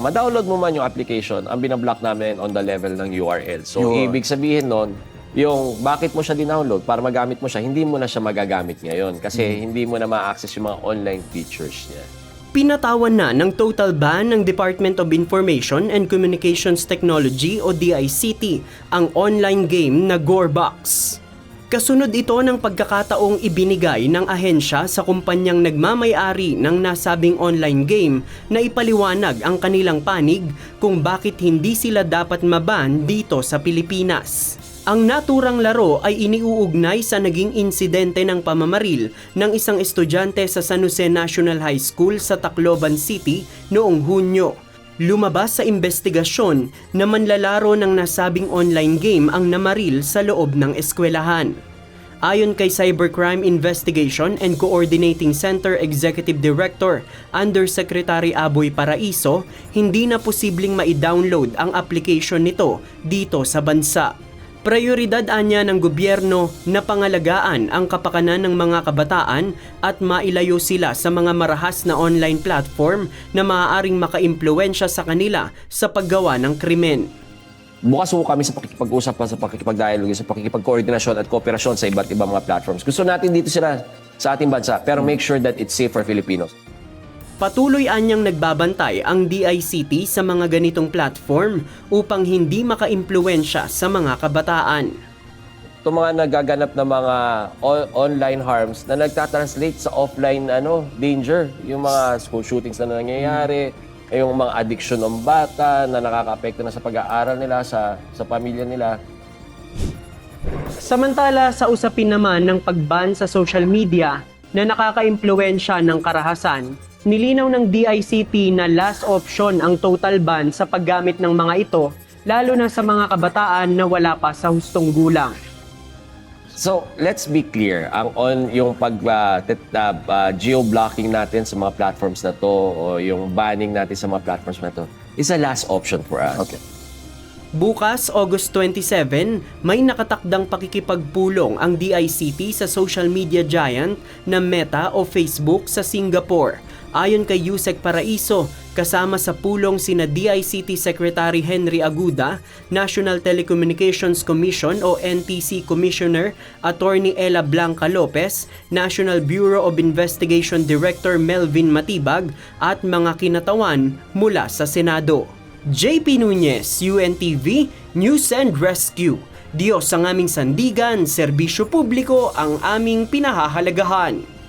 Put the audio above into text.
ma-download mo man yung application, ang binablock namin on the level ng URL. So, Yun. ibig sabihin nun, yung bakit mo siya dinownload, para magamit mo siya, hindi mo na siya magagamit ngayon kasi hindi mo na ma-access yung mga online features niya. Pinatawan na ng total ban ng Department of Information and Communications Technology o DICT ang online game na Gorebox. Kasunod ito ng pagkakataong ibinigay ng ahensya sa kumpanyang nagmamay-ari ng nasabing online game na ipaliwanag ang kanilang panig kung bakit hindi sila dapat maban dito sa Pilipinas. Ang naturang laro ay iniuugnay sa naging insidente ng pamamaril ng isang estudyante sa San Jose National High School sa Tacloban City noong Hunyo. Lumabas sa investigasyon na manlalaro ng nasabing online game ang namaril sa loob ng eskwelahan. Ayon kay Cybercrime Investigation and Coordinating Center Executive Director Undersecretary Aboy Paraiso, hindi na posibleng ma-download ang application nito dito sa bansa. Prioridad anya ng gobyerno na pangalagaan ang kapakanan ng mga kabataan at mailayo sila sa mga marahas na online platform na maaaring makaimpluwensya sa kanila sa paggawa ng krimen. Bukas po kami sa pakikipag-usap, sa pakikipag-dialogue, sa pakikipag-koordinasyon at kooperasyon sa iba't ibang mga platforms. Gusto natin dito sila sa ating bansa, pero make sure that it's safe for Filipinos. Patuloy anyang nagbabantay ang DICT sa mga ganitong platform upang hindi makaimpluwensya sa mga kabataan. Itong mga nagaganap na mga online harms na nagtatranslate sa offline danger, yung mga school shootings na nangyayari, yung mga addiction ng bata na nakaka-apekto na sa pag-aaral nila, sa pamilya nila. Samantala sa usapin naman ng pagban sa social media na nakakaimpluwensya ng karahasan, nilinaw ng DICT na last option ang total ban sa paggamit ng mga ito, lalo na sa mga kabataan na wala pa sa hustong gulang. So, let's be clear, yung geo-blocking natin sa mga platforms na to o yung banning natin sa mga platforms na to is a last option for us. Okay. Bukas, August 27, may nakatakdang pakikipagpulong ang DICT sa social media giant na Meta o Facebook sa Singapore. Ayon kay Yusek Paraiso, kasama sa pulong sina DICT Secretary Henry Aguda, National Telecommunications Commission o NTC Commissioner Attorney Ella Blanca Lopez, National Bureau of Investigation Director Melvin Matibag at mga kinatawan mula sa Senado. JP Nunez, UNTV, News and Rescue. Diyos ang aming sandigan, serbisyo publiko ang aming pinahahalagahan.